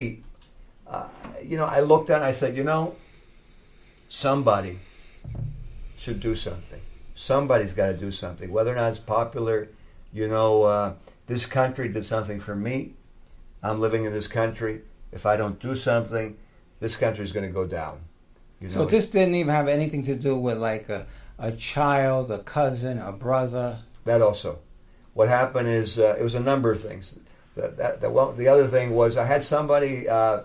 I looked at it and I said, somebody should do something. Somebody's got to do something. Whether or not it's popular, this country did something for me. I'm living in this country. If I don't do something, this country is going to go down. So this didn't even have anything to do with like a child, a cousin, a brother? That also. What happened is it was a number of things. The other thing was I had somebody, I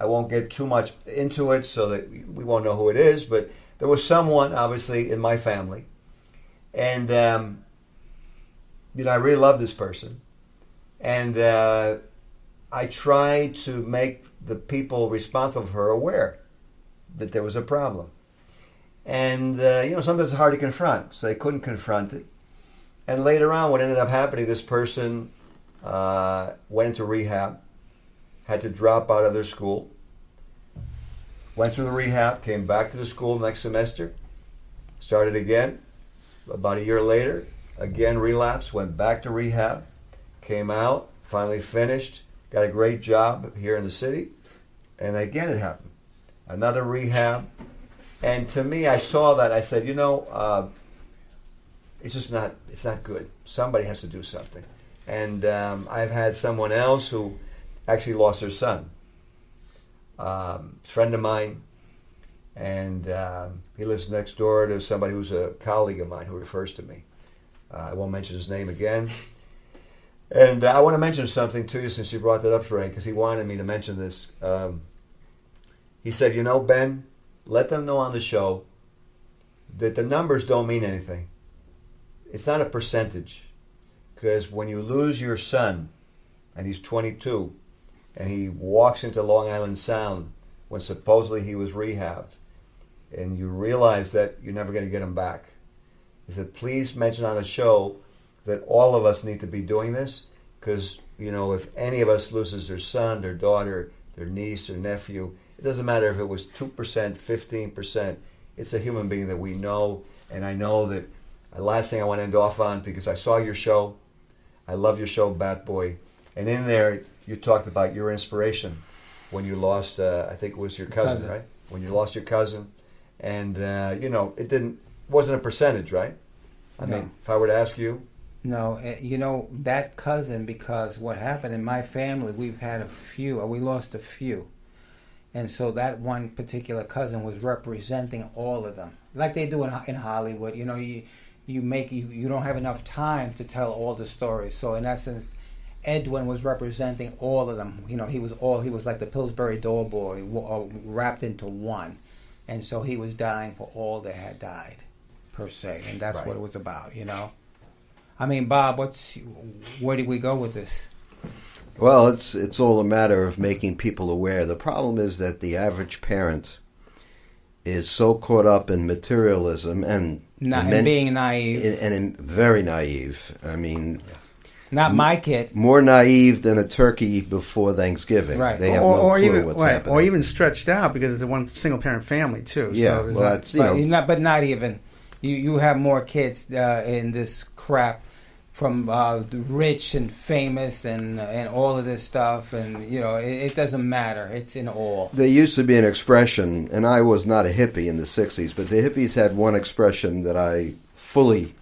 won't get too much into it so that we won't know who it is, but there was someone, obviously, in my family. And, I really love this person. And I tried to make the people responsible for her aware that there was a problem. And, sometimes it's hard to confront, so they couldn't confront it. And later on, what ended up happening, this person went into rehab, had to drop out of their school, went through the rehab, came back to the school next semester, started again. About a year later, again relapsed, went back to rehab, came out, finally finished, got a great job here in the city, and again it happened. Another rehab. And to me, I saw that, I said, it's not good. Somebody has to do something. And I've had someone else who actually lost their son. A friend of mine, and he lives next door to somebody who's a colleague of mine who refers to me. I won't mention his name again. And I want to mention something to you since you brought that up, Frank, because he wanted me to mention this. He said, Ben, let them know on the show that the numbers don't mean anything. It's not a percentage. Because when you lose your son, and he's 22, and he walks into Long Island Sound when supposedly he was rehabbed, and you realize that you're never going to get him back. He said, please mention on the show that all of us need to be doing this, because, if any of us loses their son, their daughter, their niece, their nephew, it doesn't matter if it was 2%, 15%, it's a human being that we know, and I know that the last thing I want to end off on, because I saw your show, I love your show, Bat Boy, and in there you talked about your inspiration when you lost, I think it was your cousin, right? When you lost your cousin, and it wasn't a percentage, right? I mean, if I were to ask you. No, that cousin, because what happened in my family, we've had we lost a few. And so that one particular cousin was representing all of them. Like they do in Hollywood, you don't have enough time to tell all the stories. So in essence, Edwin was representing all of them. He was like the Pillsbury Doughboy wrapped into one. And so he was dying for all that had died, per se. And that's what it was about, I mean, Bob, where do we go with this? Well, it's all a matter of making people aware. The problem is that the average parent is so caught up in materialism and being naive. And very naive. I mean, not my kid. More naive than a turkey before Thanksgiving. Right. They have no clue what's happening. Or even stretched out because it's a one single parent family too. Yeah, so but not even. You have more kids in this crap from rich and famous and all of this stuff, and it doesn't matter. It's in all. There used to be an expression, and I was not a hippie in the 60s, but the hippies had one expression that I fully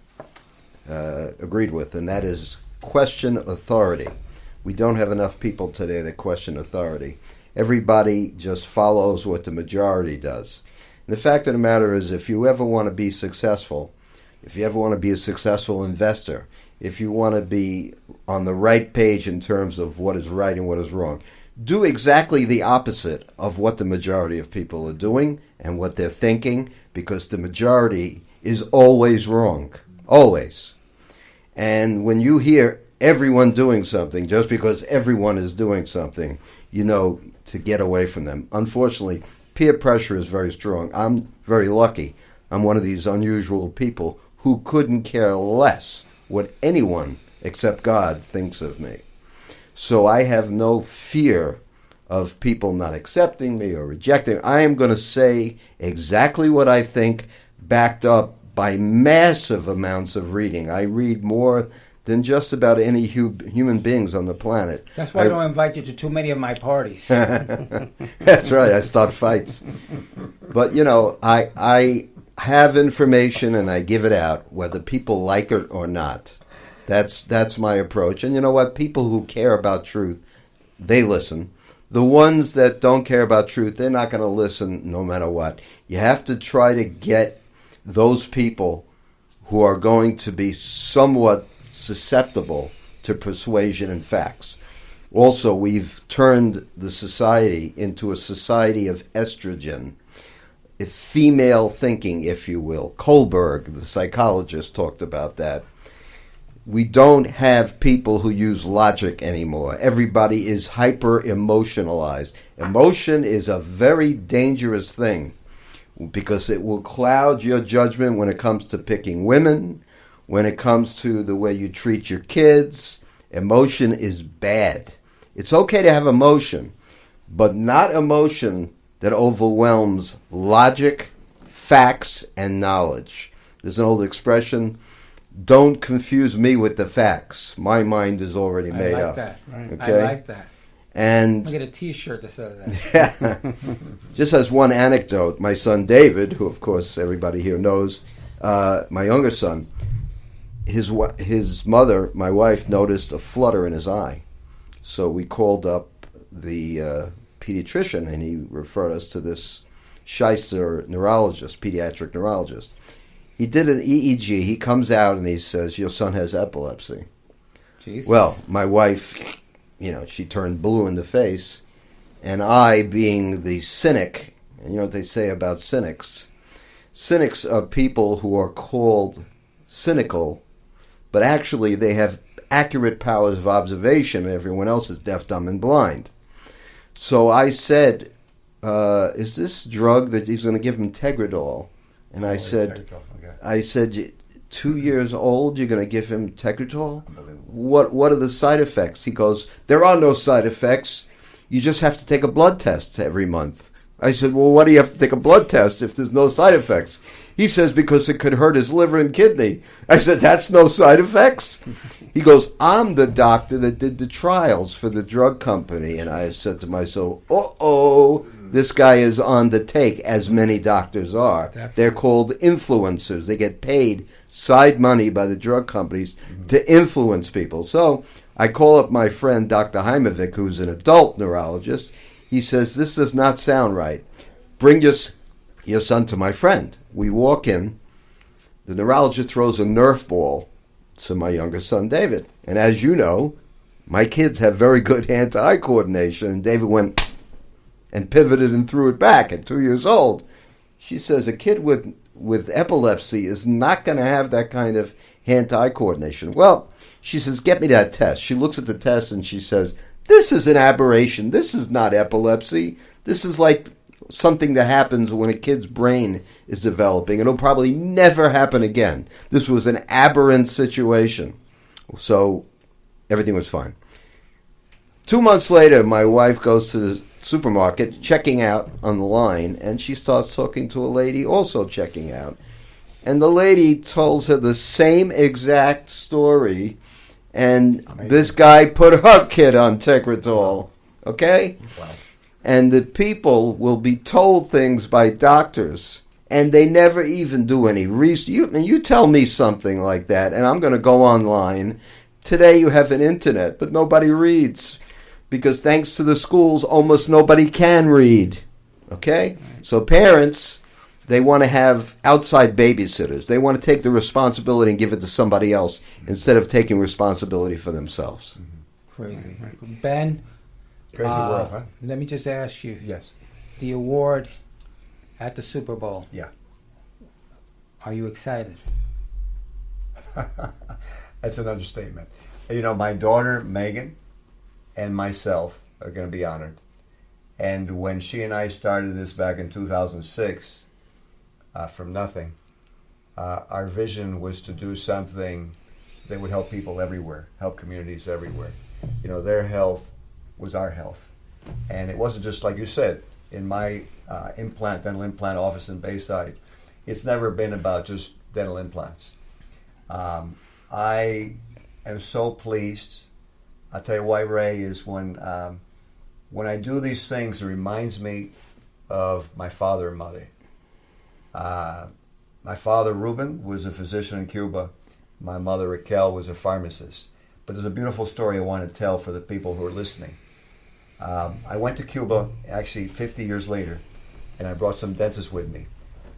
agreed with, and that is question authority. We don't have enough people today that question authority. Everybody just follows what the majority does. And the fact of the matter is, if you ever want to be successful, if you ever want to be a successful investor, if you want to be on the right page in terms of what is right and what is wrong, do exactly the opposite of what the majority of people are doing and what they're thinking, because the majority is always wrong. Always. And when you hear everyone doing something, just because everyone is doing something, to get away from them. Unfortunately, peer pressure is very strong. I'm very lucky. I'm one of these unusual people who couldn't care less what anyone except God thinks of me. So I have no fear of people not accepting me or rejecting me. I am going to say exactly what I think, backed up by massive amounts of reading. I read more than just about any human beings on the planet. That's why I don't invite you to too many of my parties. That's right. I start fights. But, I have information and I give it out, whether people like it or not. That's my approach. And you know what? People who care about truth, they listen. The ones that don't care about truth, they're not going to listen no matter what. You have to try to get those people who are going to be somewhat susceptible to persuasion and facts. Also, we've turned the society into a society of estrogen, female thinking, if you will. Kohlberg, the psychologist, talked about that. We don't have people who use logic anymore. Everybody is hyper-emotionalized. Emotion is a very dangerous thing because it will cloud your judgment when it comes to picking women, when it comes to the way you treat your kids. Emotion is bad. It's okay to have emotion, but not emotion that overwhelms logic, facts, and knowledge. There's an old expression, don't confuse me with the facts. My mind is already made up. That. Right. Okay? I like that. And I'll get a T-shirt that says that. just as one anecdote, my son David, who of course everybody here knows, my younger son, his mother, my wife, noticed a flutter in his eye. So we called up the pediatrician, and he referred us to this shyster neurologist, pediatric neurologist. He did an EEG. He comes out and he says, your son has epilepsy. Jesus. Well, my wife, she turned blue in the face. And I, being the cynic, and you know what they say about cynics? Cynics are people who are called cynical, but actually they have accurate powers of observation, and everyone else is deaf, dumb, and blind. So I said, is this drug that he's going to give him Tegretol? And I said, 2 years old, you're going to give him Tegretol? What are the side effects? He goes, there are no side effects. You just have to take a blood test every month. I said, well, why do you have to take a blood test if there's no side effects? He says, because it could hurt his liver and kidney. I said, that's no side effects? He goes, I'm the doctor that did the trials for the drug company. And I said to myself, this guy is on the take, as many doctors are. Definitely. They're called influencers. They get paid side money by the drug companies to influence people. So I call up my friend, Dr. Heimovich, who's an adult neurologist. He says, this does not sound right. Bring your son to my friend. We walk in. The neurologist throws a Nerf ball to my younger son, David. And as you know, my kids have very good hand-to-eye coordination. And David went and pivoted and threw it back at 2 years old. She says a kid with epilepsy is not going to have that kind of hand-to-eye coordination. Well, she says, get me that test. She looks at the test and she says, this is an aberration. This is not epilepsy. This is like something that happens when a kid's brain is developing. It'll probably never happen again. This was an aberrant situation. So everything was fine. 2 months later, my wife goes to the supermarket, checking out on the line, and she starts talking to a lady also checking out. And the lady tells her the same exact story, and this guy put her kid on Tegretol. Okay? Wow. And the people will be told things by doctors, and they never even do any research. You tell me something like that, and I'm going to go online. Today you have an internet, but nobody reads. Because thanks to the schools, almost nobody can read. Okay? So parents, they want to have outside babysitters. They want to take the responsibility and give it to somebody else instead of taking responsibility for themselves. Crazy. Ben, crazy world, huh? Let me just ask you. Yes. The award at the Super Bowl. Yeah. Are you excited? That's an understatement. My daughter, Megan, and myself are going to be honored. And when she and I started this back in 2006, from nothing, our vision was to do something that would help people everywhere, help communities everywhere. Their health was our health. And it wasn't just like you said, in my dental implant office in Bayside, it's never been about just dental implants. I am so pleased. I'll tell you why, Ray, is when I do these things, it reminds me of my father and mother. My father, Ruben, was a physician in Cuba. My mother, Raquel, was a pharmacist. But there's a beautiful story I want to tell for the people who are listening. I went to Cuba, actually 50 years later, and I brought some dentists with me.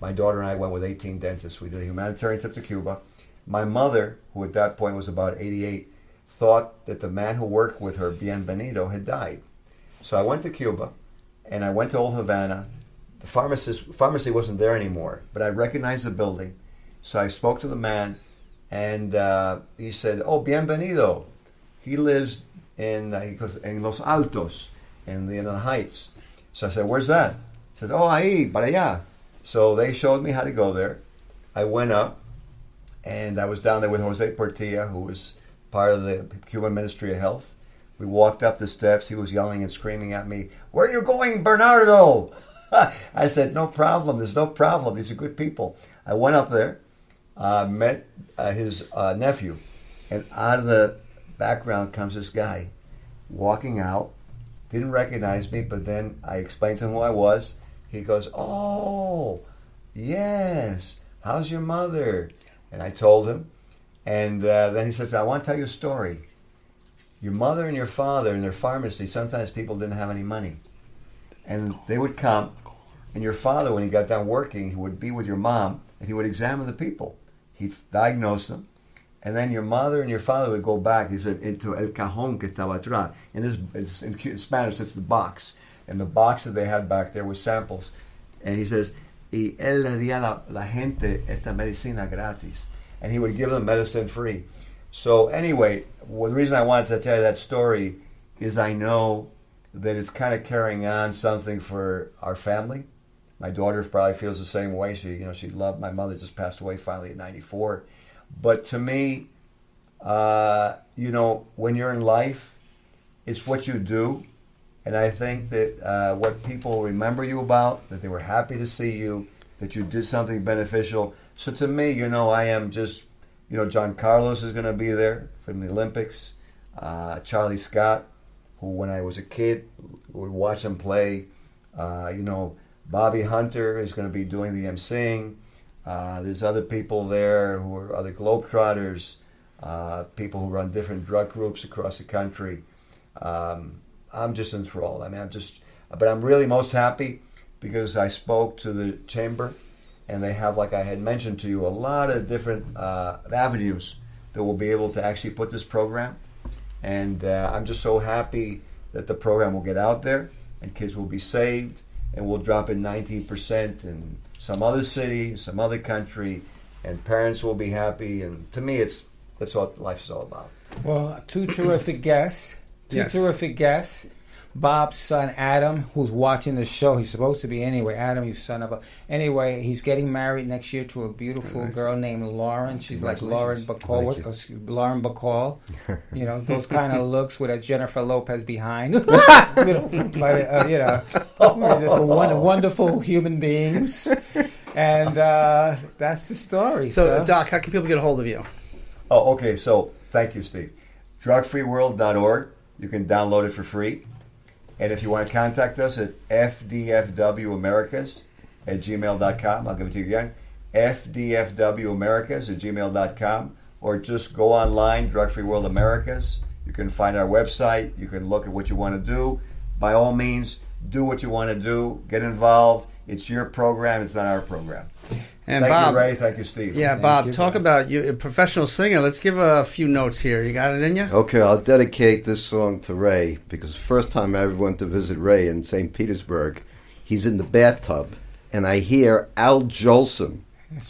My daughter and I went with 18 dentists. We did a humanitarian trip to Cuba. My mother, who at that point was about 88, thought that the man who worked with her, Bienvenido, had died. So I went to Cuba, and I went to Old Havana. The pharmacy wasn't there anymore, but I recognized the building. So I spoke to the man, and he said, "Oh, Bienvenido. He lives in Los Altos, in the Heights." So I said, "Where's that?" He says, "Oh, ahí, para allá." So they showed me how to go there. I went up, and I was down there with Jose Portilla, who was part of the Cuban Ministry of Health. We walked up the steps. He was yelling and screaming at me, "Where are you going, Bernardo?" I said, "No problem. There's no problem. These are good people." I went up there, met his nephew, and out of the background comes this guy walking out. Didn't recognize me, but then I explained to him who I was. He goes, "Oh, yes. How's your mother?" And I told him. And then he says, "I want to tell you a story. Your mother and your father in their pharmacy, sometimes people didn't have any money. And they would come, and your father, when he got done working, he would be with your mom, and he would examine the people. He'd diagnose them. And then your mother and your father would go back," he said, "into el cajón que estaba atrás." And this, in Spanish, it's the box. And the box that they had back there was samples. And he says, "Y él le di a la gente esta medicina gratis." And he would give them medicine free. So anyway, the reason I wanted to tell you that story is I know that it's kind of carrying on something for our family. My daughter probably feels the same way. She loved my mother, just passed away finally at 94. But to me, when you're in life, it's what you do. And I think that what people remember you about, that they were happy to see you, that you did something beneficial. So to me, I am just, John Carlos is going to be there from the Olympics. Charlie Scott, who when I was a kid would watch him play. Bobby Hunter is going to be doing the emceeing. There's other people there who are other Globetrotters, people who run different drug groups across the country. I'm just enthralled. But I'm really most happy because I spoke to the chamber, and they have, like I had mentioned to you, a lot of different avenues that will be able to actually put this program. And I'm just so happy that the program will get out there, and kids will be saved, and we'll drop in 19% in some other city, some other country, and parents will be happy. And to me, that's what life is all about. Well, two terrific guests. Yes. Terrific guests. Bob's son, Adam, who's watching the show. He's supposed to be anyway. Adam, you son of a... Anyway, he's getting married next year to a beautiful girl named Lauren. She's like Lauren Bacall. Lauren Bacall. Those kind of looks with a Jennifer Lopez behind. We're just wonderful human beings. And that's the story. So, Doc, how can people get a hold of you? Oh, okay. So, thank you, Steve. Drugfreeworld.org. You can download it for free. And if you want to contact us at fdfwamericas@gmail.com, I'll give it to you again, fdfwamericas@gmail.com, or just go online, Drug Free World Americas. You can find our website. You can look at what you want to do. By all means, do what you want to do. Get involved. It's your program. It's not our program. And thank Bob, you, Ray. Thank you, Steve. Yeah, Bob, talk about you, a professional singer. Let's give a few notes here. You got it in you? Okay, I'll dedicate this song to Ray, because the first time I ever went to visit Ray in St. Petersburg, he's in the bathtub, and I hear Al Jolson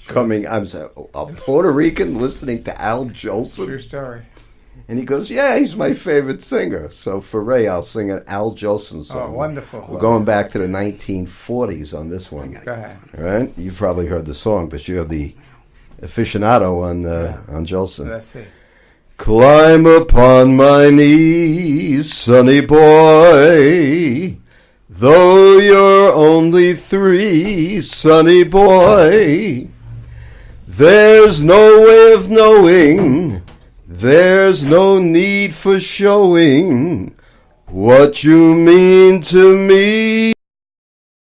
coming. I'm saying, a Puerto Rican listening to Al Jolson? True story. And he goes, "Yeah, he's my favorite singer." So for Ray, I'll sing an Al Jolson song. Oh, wonderful. We're going back to the 1940s on this one. Go ahead. All right? You've probably heard the song, but you're the aficionado on Jolson. Let's see. Climb upon my knees, sonny boy, though you're only 3, sonny boy. There's no way of knowing There's no need for showing what you mean to me.